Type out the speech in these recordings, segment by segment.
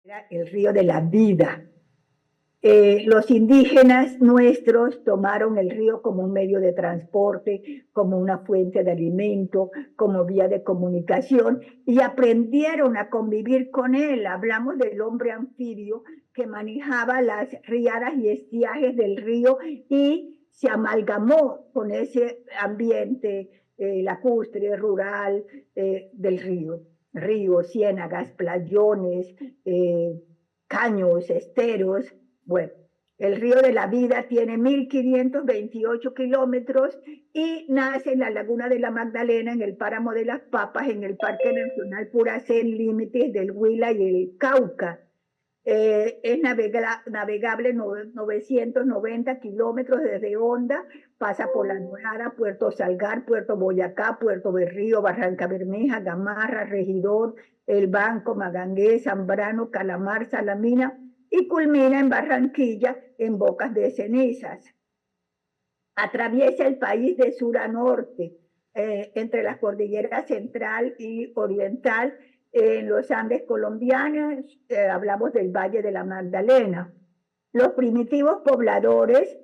Era el río de la vida. Los indígenas nuestros tomaron el río como un medio de transporte, como una fuente de alimento, como vía de comunicación y aprendieron a convivir con él. Hablamos del hombre anfibio que manejaba las riadas y estiajes del río y se amalgamó con ese ambiente lacustre, rural del río. Ríos, ciénagas, playones, caños, esteros. Bueno, el río de la vida tiene 1.528 kilómetros y nace en la laguna de la Magdalena, en el páramo de las Papas, en el Parque Nacional Puracén, límites del Huila y el Cauca. Es navegable 990 kilómetros desde Honda, pasa por La Dorada, Puerto Salgar, Puerto Boyacá, Puerto Berrío, Barranca Bermeja, Gamarra, Regidor, El Banco, Magangué, Zambrano, Calamar, Salamina y culmina en Barranquilla, en Bocas de Cenizas. Atraviesa el país de sur a norte, entre las cordilleras central y oriental, en los Andes colombianos, hablamos del Valle de la Magdalena. Los primitivos pobladores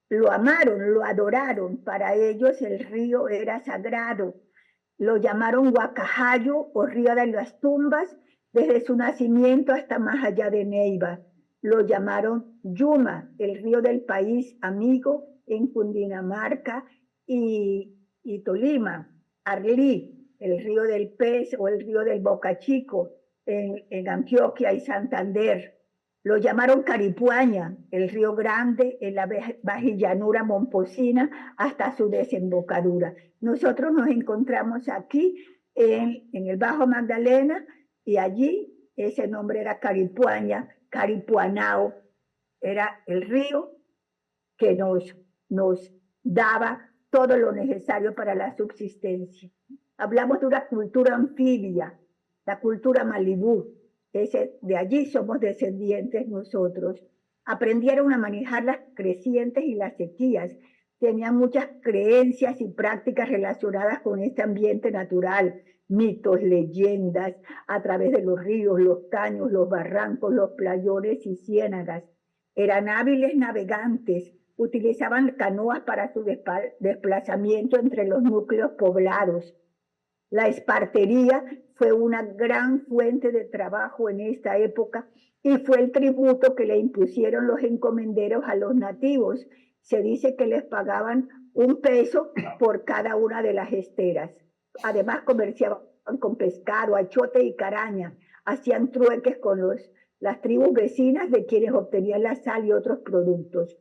lo amaron, lo adoraron. Para ellos el río era sagrado. Lo llamaron Guacajayo o Río de las Tumbas desde su nacimiento hasta más allá de Neiva. Lo llamaron Yuma, el río del país amigo en Cundinamarca y Tolima. Arlí, el río del pez o el río del Bocachico en Antioquia y Santander. Lo llamaron Caripuaña, el río Grande en la bajillanura momposina hasta su desembocadura. Nosotros nos encontramos aquí en el Bajo Magdalena y allí ese nombre era Caripuaña, Caripuanao, era el río que nos daba todo lo necesario para la subsistencia. Hablamos de una cultura anfibia, la cultura Malibú. De allí somos descendientes nosotros. Aprendieron a manejar las crecientes y las sequías. Tenían muchas creencias y prácticas relacionadas con este ambiente natural, mitos, leyendas, a través de los ríos, los caños, los barrancos, los playones y ciénagas. Eran hábiles navegantes, utilizaban canoas para su desplazamiento entre los núcleos poblados. La espartería fue una gran fuente de trabajo en esta época y fue el tributo que le impusieron los encomenderos a los nativos. Se dice que les pagaban 1 peso por cada una de las esteras. Además comerciaban con pescado, achote y caraña. Hacían trueques con las tribus vecinas de quienes obtenían la sal y otros productos.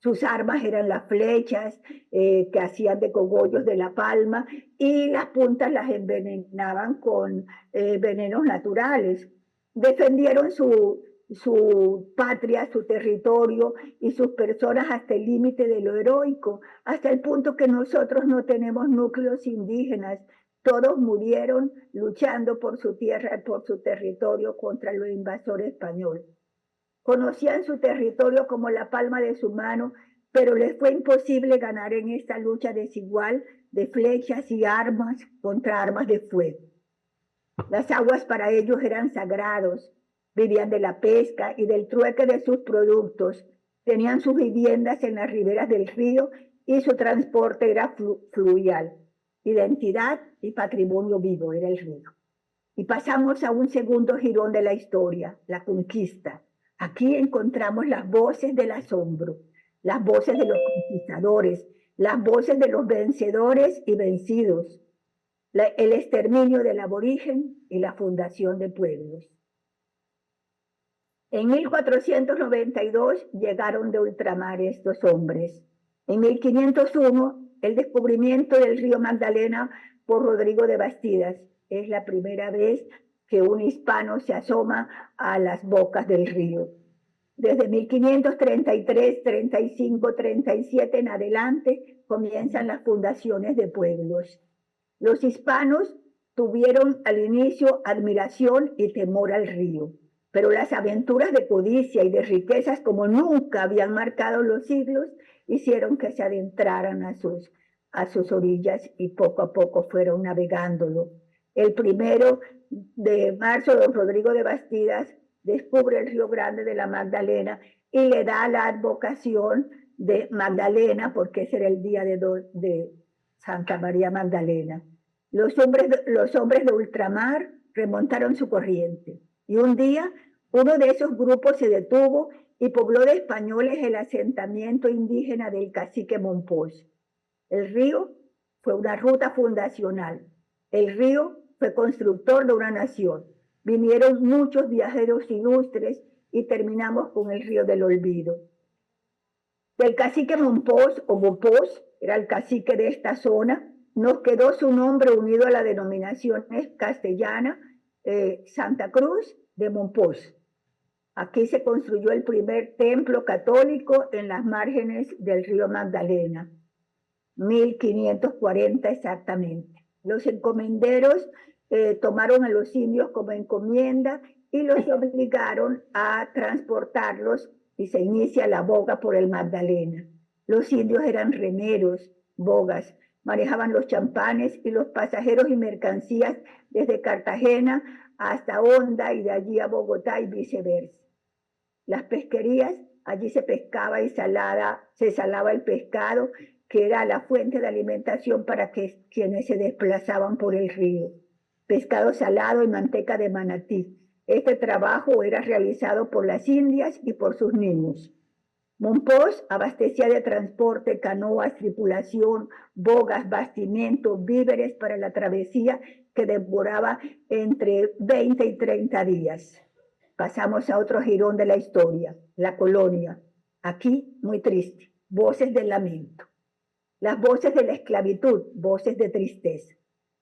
Sus armas eran las flechas que hacían de cogollos de la palma y las puntas las envenenaban con venenos naturales. Defendieron su patria, su territorio y sus personas hasta el límite de lo heroico, hasta el punto que nosotros no tenemos núcleos indígenas. Todos murieron luchando por su tierra, por su territorio contra los invasores españoles. Conocían su territorio como la palma de su mano, pero les fue imposible ganar en esta lucha desigual de flechas y armas contra armas de fuego. Las aguas para ellos eran sagrados, vivían de la pesca y del trueque de sus productos, tenían sus viviendas en las riberas del río y su transporte era fluvial. Identidad y patrimonio vivo era el río. Y pasamos a un segundo jirón de la historia, la conquista. Aquí encontramos las voces del asombro, las voces de los conquistadores, las voces de los vencedores y vencidos, el exterminio del aborigen y la fundación de pueblos. En 1492 llegaron de ultramar estos hombres. En 1501, el descubrimiento del río Magdalena por Rodrigo de Bastidas. Es la primera vez que un hispano se asoma a las bocas del río. Desde 1533, 35, 37 en adelante comienzan las fundaciones de pueblos. Los hispanos tuvieron al inicio admiración y temor al río, pero las aventuras de codicia y de riquezas como nunca habían marcado los siglos hicieron que se adentraran a sus orillas y poco a poco fueron navegándolo. El 1 de marzo, don Rodrigo de Bastidas descubre el Río Grande de la Magdalena y le da la advocación de Magdalena, porque ese era el día de Santa María Magdalena. Los hombres de ultramar remontaron su corriente y un día uno de esos grupos se detuvo y pobló de españoles el asentamiento indígena del cacique Mompox. El río fue una ruta fundacional. El río fue constructor de una nación. Vinieron muchos viajeros ilustres y terminamos con el río del olvido. Del cacique Mompox o Mompox, era el cacique de esta zona, nos quedó su nombre unido a la denominación castellana Santa Cruz de Mompox. Aquí se construyó el primer templo católico en las márgenes del río Magdalena, 1540 exactamente. Los encomenderos tomaron a los indios como encomienda y los obligaron a transportarlos y se inicia la boga por el Magdalena. Los indios eran remeros, bogas, manejaban los champanes y los pasajeros y mercancías desde Cartagena hasta Honda y de allí a Bogotá y viceversa. Las pesquerías, allí se pescaba y se salaba el pescado, que era la fuente de alimentación para quienes se desplazaban por el río. Pescado salado y manteca de manatí. Este trabajo era realizado por las indias y por sus niños. Mompox abastecía de transporte, canoas, tripulación, bogas, bastimento, víveres para la travesía que demoraba entre 20 y 30 días. Pasamos a otro jirón de la historia, la colonia. Aquí, muy triste, voces del lamento. Las voces de la esclavitud, voces de tristeza.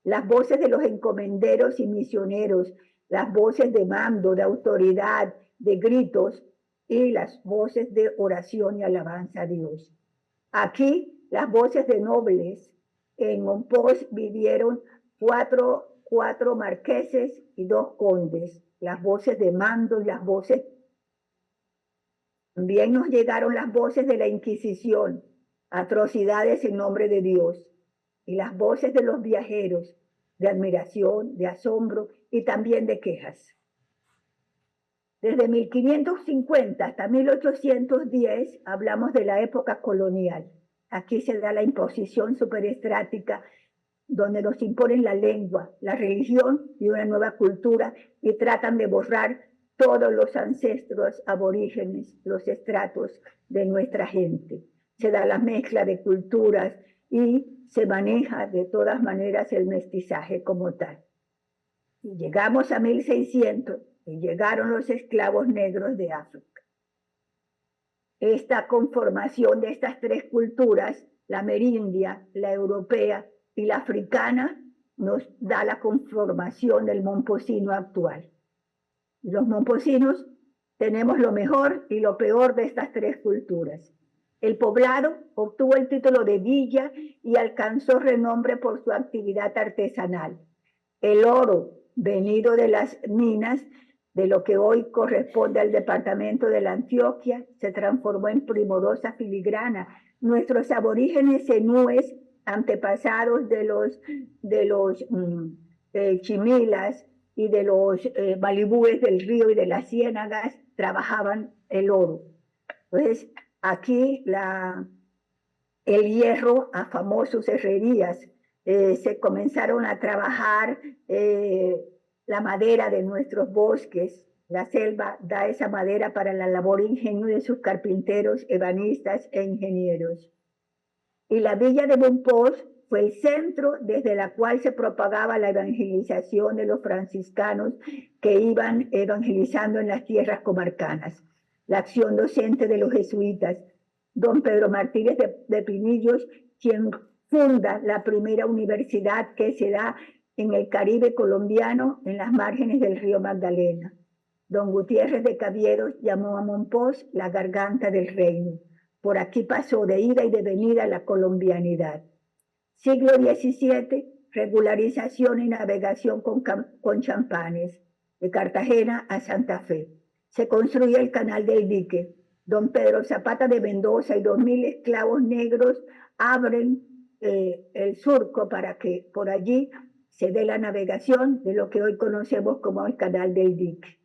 Las voces de los encomenderos y misioneros, las voces de mando, de autoridad, de gritos, y las voces de oración y alabanza a Dios. Aquí, las voces de nobles. En Mompox vivieron cuatro marqueses y 2 condes. Las voces de mando y las voces. También nos llegaron las voces de la Inquisición, atrocidades en nombre de Dios, y las voces de los viajeros, de admiración, de asombro y también de quejas. Desde 1550 hasta 1810 hablamos de la época colonial. Aquí se da la imposición superestrática, donde nos imponen la lengua, la religión y una nueva cultura y tratan de borrar todos los ancestros aborígenes, los estratos de nuestra gente. Se da la mezcla de culturas y se maneja de todas maneras el mestizaje como tal. Y llegamos a 1600 y llegaron los esclavos negros de África. Esta conformación de estas 3 culturas, la amerindia, la europea y la africana, nos da la conformación del momposino actual. Los momposinos tenemos lo mejor y lo peor de estas 3 culturas. El poblado obtuvo el título de villa y alcanzó renombre por su actividad artesanal. El oro venido de las minas de lo que hoy corresponde al departamento de la Antioquia se transformó en primorosa filigrana. Nuestros aborígenes zenúes, antepasados de los chimilas y de los malibúes del río y de las ciénagas, trabajaban el oro. Entonces, aquí el hierro a famosas herrerías, se comenzaron a trabajar la madera de nuestros bosques. La selva da esa madera para la labor ingenio de sus carpinteros, ebanistas e ingenieros. Y la villa de Mompox fue el centro desde la cual se propagaba la evangelización de los franciscanos que iban evangelizando en las tierras comarcanas. La acción docente de los jesuitas. Don Pedro Martínez de Pinillos, quien funda la primera universidad que se da en el Caribe colombiano, en las márgenes del río Magdalena. Don Gutiérrez de Cavieros llamó a Mompox la garganta del reino. Por aquí pasó de ida y de venida la colombianidad. Siglo XVII, regularización y navegación con champanes, de Cartagena a Santa Fe. Se construye el canal del dique. Don Pedro Zapata de Mendoza y 2000 esclavos negros abren el surco para que por allí se dé la navegación de lo que hoy conocemos como el canal del dique.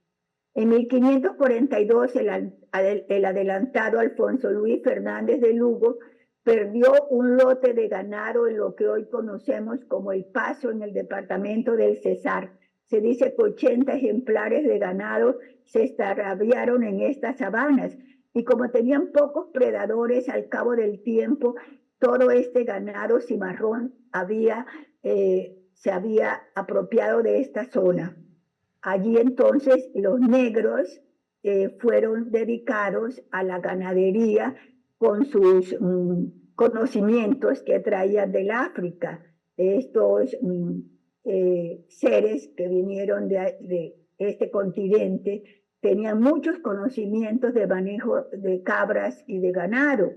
En 1542, el adelantado Alfonso Luis Fernández de Lugo perdió un lote de ganado en lo que hoy conocemos como El Paso, en el departamento del Cesar. Se dice que 80 ejemplares de ganado se extraviaron en estas sabanas, y como tenían pocos predadores, al cabo del tiempo, todo este ganado cimarrón se había apropiado de esta zona. Allí entonces los negros fueron dedicados a la ganadería con sus conocimientos que traían del África. Estos seres que vinieron de este continente tenían muchos conocimientos de manejo de cabras y de ganado.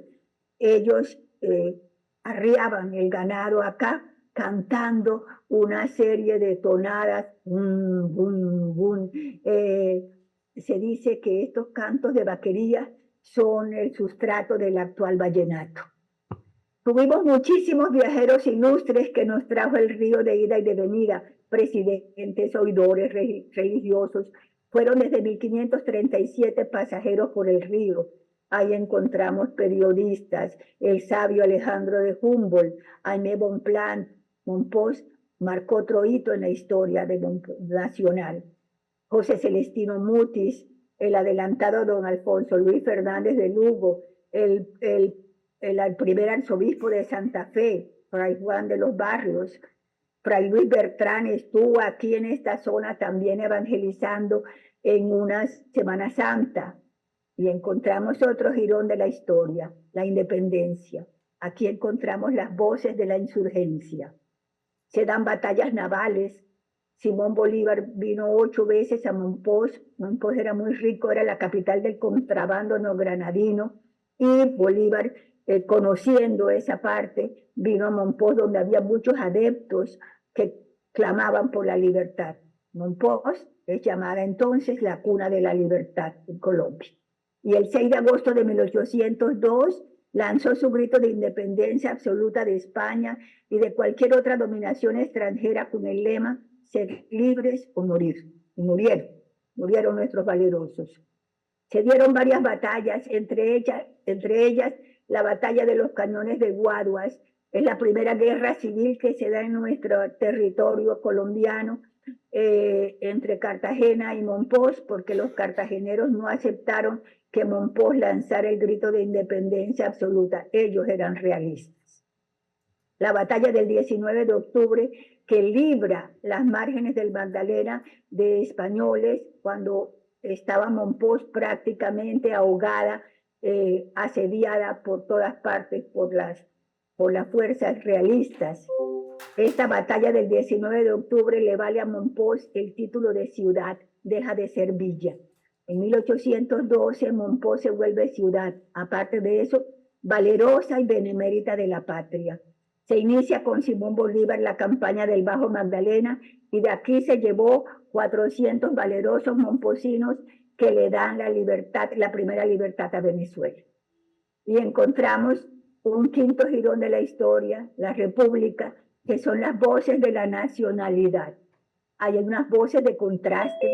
Ellos arriaban el ganado acá cantando una serie de tonadas. Se dice que estos cantos de vaquería son el sustrato del actual vallenato. Tuvimos muchísimos viajeros ilustres que nos trajo el río de ida y de venida, presidentes, oidores, religiosos. Fueron desde 1537 pasajeros por el río. Ahí encontramos periodistas, el sabio Alejandro de Humboldt, Aimé Bonpland. Mompós marcó otro hito en la historia nacional. José Celestino Mutis, el adelantado don Alfonso Luis Fernández de Lugo, el primer arzobispo de Santa Fe, Fray Juan de los Barrios. Fray Luis Bertrán estuvo aquí en esta zona también evangelizando en una Semana Santa. Y encontramos otro jirón de la historia, la independencia. Aquí encontramos las voces de la insurgencia. Se dan batallas navales. Simón Bolívar vino 8 veces a Mompós. Mompós era muy rico, era la capital del contrabando neogranadino. Y Bolívar, conociendo esa parte, vino a Mompós, donde había muchos adeptos que clamaban por la libertad. Mompós es llamada entonces la cuna de la libertad en Colombia. Y el 6 de agosto de 1802 lanzó su grito de independencia absoluta de España y de cualquier otra dominación extranjera con el lema: ser libres o morir. Y murieron nuestros valerosos. Se dieron varias batallas, entre ellas la batalla de los cañones de Guaduas. Es la primera guerra civil que se da en nuestro territorio colombiano, entre Cartagena y Mompós, porque los cartageneros no aceptaron que Mompós lanzara el grito de independencia absoluta. Ellos eran realistas. La batalla del 19 de octubre, que libra las márgenes del Magdalena de españoles, cuando estaba Mompós prácticamente ahogada, asediada por todas partes por las fuerzas realistas. Esta batalla del 19 de octubre le vale a Mompós el título de ciudad, deja de ser villa. En 1812 Mompós se vuelve ciudad, aparte de eso, valerosa y benemérita de la patria. Se inicia con Simón Bolívar la campaña del Bajo Magdalena, y de aquí se llevó 400 valerosos momposinos que le dan la libertad, la primera libertad a Venezuela. Y encontramos un quinto jirón de la historia, la República, que son las voces de la nacionalidad. Hay unas voces de contraste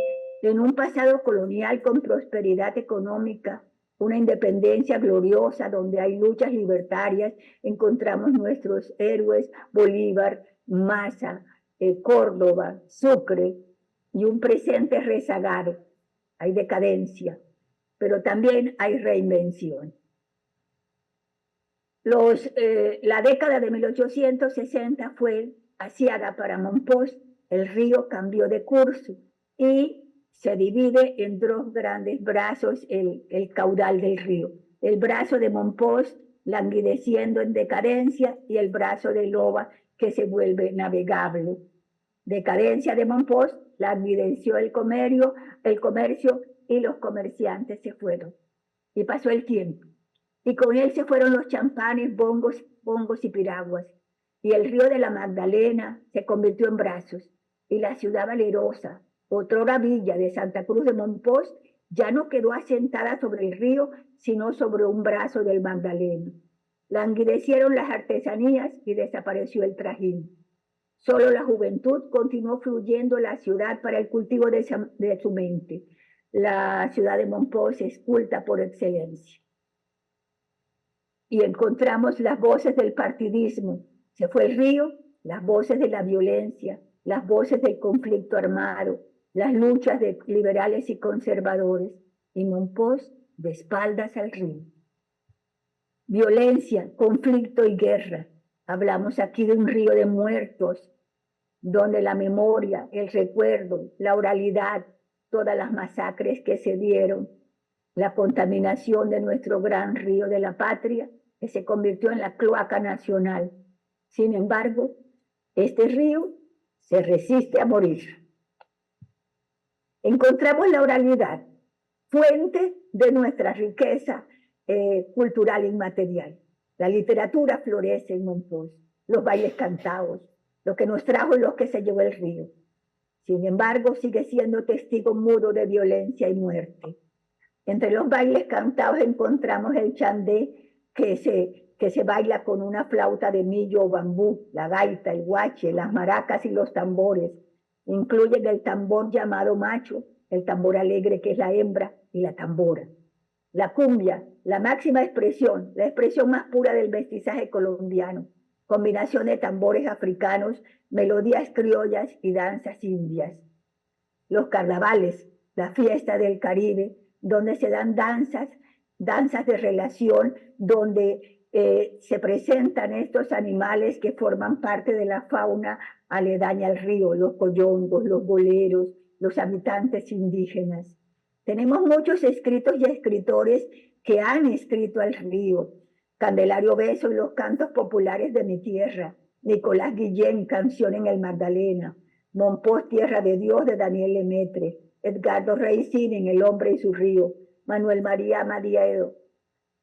en un pasado colonial con prosperidad económica, una independencia gloriosa donde hay luchas libertarias. Encontramos nuestros héroes: Bolívar, Maza, Córdoba, Sucre, y un presente rezagado. Hay decadencia, pero también hay reinvención. La década de 1860 fue aciaga para Mompós. El río cambió de curso y se divide en 2 grandes brazos el caudal del río. El brazo de Mompós languideciendo en decadencia, y el brazo de Loba, que se vuelve navegable. Decadencia de Mompós, languideció el comercio, y los comerciantes se fueron. Y pasó el tiempo. Y con él se fueron los champanes, bongos y piraguas. Y el río de la Magdalena se convirtió en brazos. Y la ciudad valerosa, otrora villa de Santa Cruz de Mompós, ya no quedó asentada sobre el río, sino sobre un brazo del Magdalena. Languidecieron las artesanías y desapareció el trajín. Solo la juventud continuó fluyendo la ciudad para el cultivo de su mente. la ciudad de Mompox es culta por excelencia. Y encontramos las voces del partidismo. Se fue el río, las voces de la violencia, las voces del conflicto armado, las luchas de liberales y conservadores, y Mompox de espaldas al río. Violencia, conflicto y guerra. Hablamos aquí de un río de muertos, donde la memoria, el recuerdo, la oralidad, todas las masacres que se dieron, la contaminación de nuestro gran río de la patria, que se convirtió en la cloaca nacional. Sin embargo, este río se resiste a morir. Encontramos la oralidad, fuente de nuestra riqueza cultural inmaterial. La literatura florece en Mompox, los bailes cantados, lo que nos trajo y lo que se llevó el río. Sin embargo, sigue siendo testigo mudo de violencia y muerte. Entre los bailes cantados encontramos el chandé, que se baila con una flauta de millo o bambú, la gaita, el guache, las maracas y los tambores. Incluyen el tambor llamado macho, el tambor alegre que es la hembra y la tambora. La cumbia, la máxima expresión, la expresión más pura del mestizaje colombiano, combinación de tambores africanos, melodías criollas y danzas indias. Los carnavales, la fiesta del Caribe, donde se dan danzas de relación, donde se presentan estos animales que forman parte de la fauna aledaña al río, los coyongos, los boleros, los habitantes indígenas. Tenemos muchos escritos y escritores que han escrito al río. Candelario Beso y los cantos populares de mi tierra, Nicolás Guillén, Canción en el Magdalena, Mompox, Tierra de Dios, de Daniel Lemaitre, Edgardo Reisín en El hombre y su río, Manuel María Madiedo,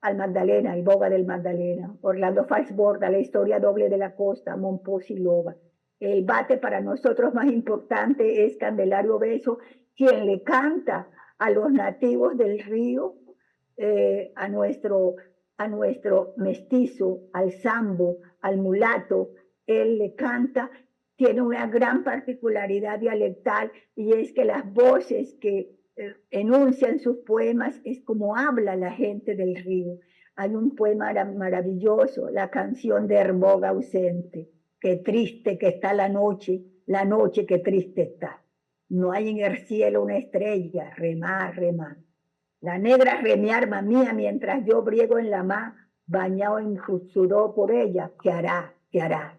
al Magdalena, el Boga del Magdalena, Orlando Falsborda, la historia doble de la costa, Mompox y Loba. El bate para nosotros más importante es Candelario Beso, quien le canta a los nativos del río, a nuestro mestizo, al sambo, al mulato. Él le canta, tiene una gran particularidad dialectal, y es que las voces que enuncian sus poemas es como habla la gente del río. Hay un poema maravilloso, la canción de Hermoga ausente. Qué triste que está la noche qué triste está. No hay en el cielo una estrella, remar, remar. La negra remiarma mía mientras yo briego en la mar, bañado en sudor por ella, ¿qué hará? ¿Qué hará?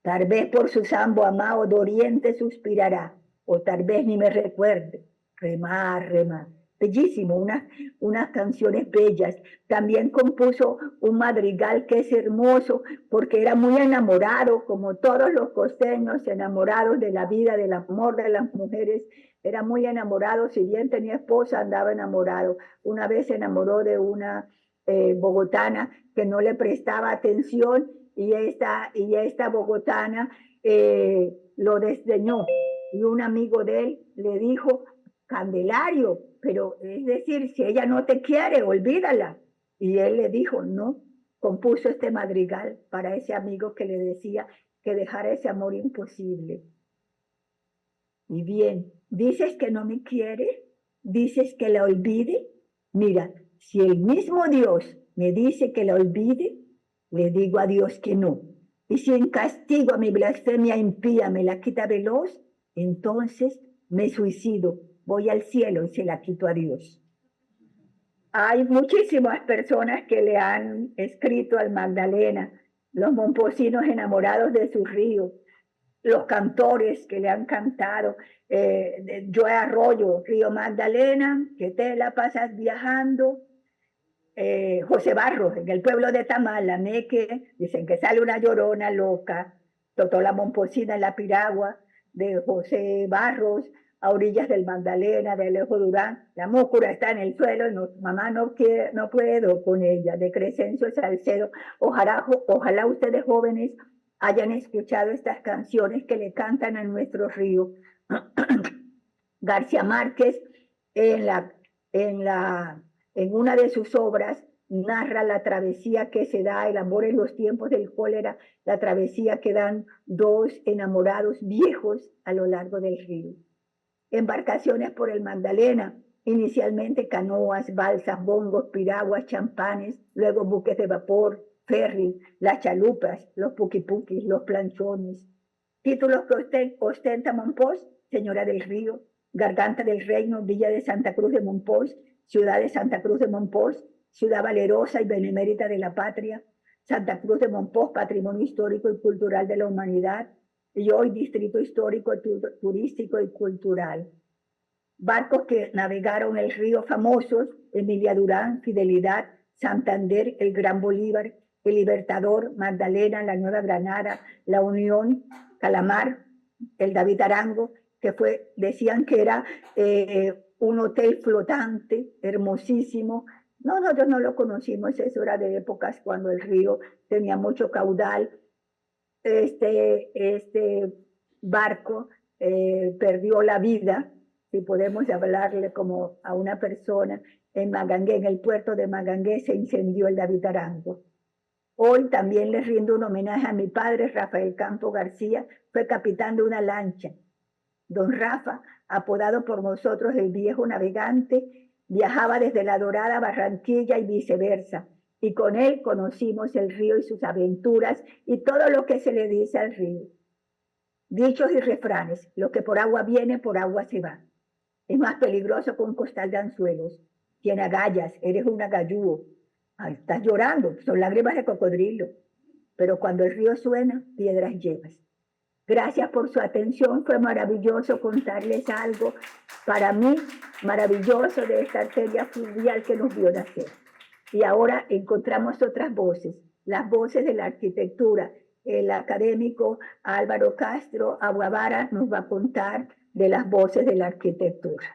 Tal vez por su sambo amado de oriente suspirará, o tal vez ni me recuerde. Remar, remar. Bellísimo, unas canciones bellas. También compuso un madrigal que es hermoso porque era muy enamorado, como todos los costeños, enamorados de la vida, del amor de las mujeres. Era muy enamorado, si bien tenía esposa, andaba enamorado. Una vez se enamoró de una bogotana que no le prestaba atención, y esta bogotana lo desdeñó. Y un amigo de él le dijo: Candelario, pero es decir, si ella no te quiere, olvídala. Y él le dijo: no. Compuso este madrigal para ese amigo que le decía que dejara ese amor imposible. Y bien, dices que no me quiere, dices que la olvide. Mira, si el mismo Dios me dice que la olvide, le digo a Dios que no. Y si en castigo a mi blasfemia impía me la quita veloz, entonces me suicido, voy al cielo y se la quito a Dios. Hay muchísimas personas que le han escrito al Magdalena, los momposinos enamorados de su río, los cantores que le han cantado, Joe Arroyo, Río Magdalena, que te la pasas viajando. José Barros, en el pueblo de Tamalameque, dicen que sale una llorona loca. Totó la momposina en la piragua, de José Barros, a orillas del Magdalena, de Alejo Durán. La mócura está en el suelo, no, mamá no puedo con ella, de Crescencio Salcedo. Ojalá ustedes jóvenes hayan escuchado estas canciones que le cantan a nuestro río. García Márquez, en una de sus obras, narra la travesía que se da, el amor en los tiempos del cólera, la travesía que dan dos enamorados viejos a lo largo del río. Embarcaciones por el Magdalena, Inicialmente canoas, balsas, bongos, piraguas, champanes, luego buques de vapor, ferries, las chalupas, los puquipuquis, los planchones. Títulos que ostenta Monpós: Señora del Río, Garganta del Reino, Villa de Santa Cruz de Monpós, Ciudad de Santa Cruz de Monpós, Ciudad valerosa y benemérita de la patria, Santa Cruz de Monpós, Patrimonio Histórico y Cultural de la Humanidad, y hoy Distrito Histórico, Turístico y Cultural. Barcos que navegaron el río famosos: Emilia Durán, Fidelidad, Santander, el Gran Bolívar, el Libertador, Magdalena, la Nueva Granada, la Unión, Calamar, el David Arango, que decían que era un hotel flotante, hermosísimo. No, nosotros no lo conocimos, eso era de épocas cuando el río tenía mucho caudal. Este barco perdió la vida, si podemos hablarle como a una persona, en Magangué, en el puerto de Magangué se incendió el David Arango. Hoy también les rindo un homenaje a mi padre, Rafael Campo García, fue capitán de una lancha. Don Rafa, apodado por nosotros el viejo navegante, viajaba desde La Dorada a Barranquilla y viceversa, y con él conocimos el río y sus aventuras y todo lo que se le dice al río. Dichos y refranes: lo que por agua viene, por agua se va. Es más peligroso que un costal de anzuelos. Tiene agallas, eres un agayúo. Ay, estás llorando, son lágrimas de cocodrilo. Pero cuando el río suena, piedras llevas. Gracias por su atención, fue maravilloso contarles algo, para mí, maravilloso, de esta arteria fluvial que nos vio nacer. Y ahora encontramos otras voces, las voces de la arquitectura. El académico Álvaro Castro Aguavara nos va a contar de las voces de la arquitectura.